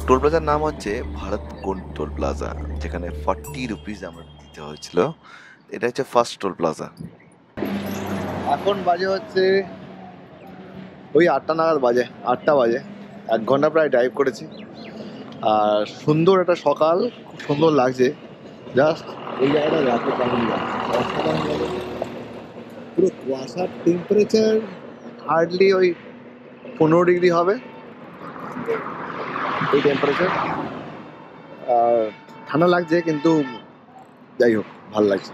Toll প্লাজার নাম হচ্ছে ভারত কোন্ড টোল প্লাজা, যেখানে 40 রুপিস আমার দিতে হয়েছিল। এটা হচ্ছে ফার্স্ট টোল প্লাজা। এখন বাজে হচ্ছে ওই 8টা নাগাদ বাজে, 8টা বাজে। 1 ঘন্টা প্রায় ড্রাইভ করেছি। আর সুন্দর একটা সকাল, খুব সুন্দর লাগছে। জাস্ট এই জায়গাটা রাতে কেমন লাগছে, অসাধারণ লাগে। পুরো কুয়াশার টেম্পারেচার হার্ডলি ওই 15 ডিগ্রি হবে এই টেম্পারেচার। আর ঠান্ডা লাগছে, কিন্তু যাই হোক ভালো লাগছে।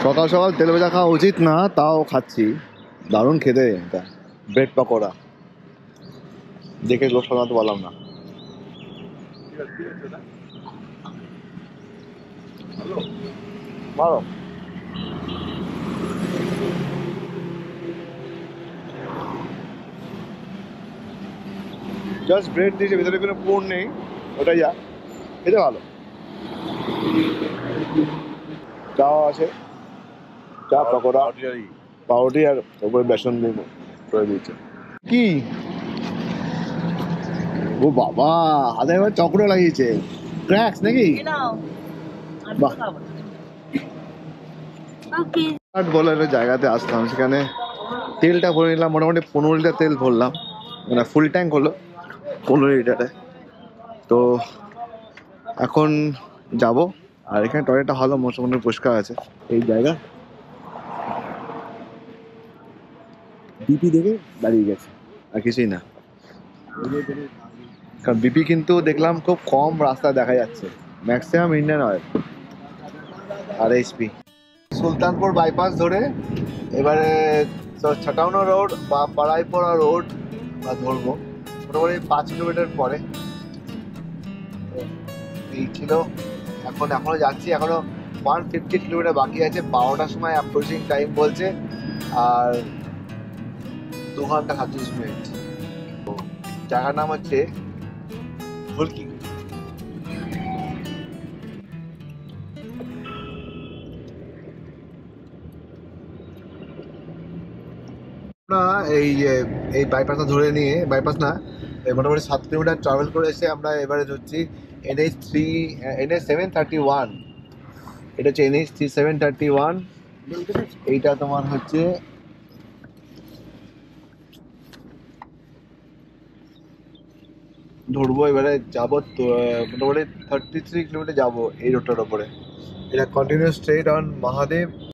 সকাল সকাল তেল ভাজা খাওয়া উচিত না, তাও খাচ্ছি। দারুণ খেতে এটা, ব্রেড পকোড়া দেখে লোক সামলাতে পারলাম না। ভালো। জাস্ট ব্রেড দিয়েছে, ভিতরে কোনো পুর নেই, ওটাই যা। খেতে ভালো। চাও আছে, চা পকোড়া পাউরুটি আর উপরে বেসন দিয়ে করে দিয়েছে। কি ও বাবা, হাতে এবার চক্র লাগিয়েছে, ক্র্যাক্স নাকি? বাহ। বলে একটা জায়গাতে আসলাম, সেখানে তেলটা ভরে নিলাম, মোটামুটি 15 লিটার তেল ভরলাম, মানে ফুল ট্যাঙ্ক হলো 15 লিটারে। তো এখন যাব। আর এখানে টয়লেটটা ভালো, মোটামুটি পরিষ্কার আছে। এই জায়গা বিপি দেখে দাঁড়িয়ে গেছে, আর কিছুই না। কারণ বিপি কিন্তু দেখলাম খুব কম রাস্তায় দেখা যাচ্ছে, ম্যাক্সিমাম ইন্ডিয়ান অয়েল আর এইচপি। সুলতানপুর বাইপাস ধরে এবারে ছাটাউনা রোড বা পাড়াইপড়া রোড বা ধরবো, মোটামুটি 5 কিলোমিটার পরে। এই ছিল, এখনো যাচ্ছি, এখনো 150 কিলোমিটার বাকি আছে। 12টার সময় অ্যাপ্রোচিং টাইম বলছে, আর 2 ঘন্টা 37 মিনিট। তো জায়গার নাম হচ্ছে ফুলকি। আমরা এই বাইপাসটা ধরে নিয়ে, বাইপাস না, মোটামুটি 7 কিলোমিটার ট্রাভেল করে এসে আমরা এবারে ধরছি NH731। এটা হচ্ছে NH731। এইটা তোমার হচ্ছে ধরবো, এবারে যাবো তো মোটামুটি 33 কিলোমিটার যাবো এই রোডটার ওপরে। এটা কন্টিনিউ স্ট্রেট অন মহাদেব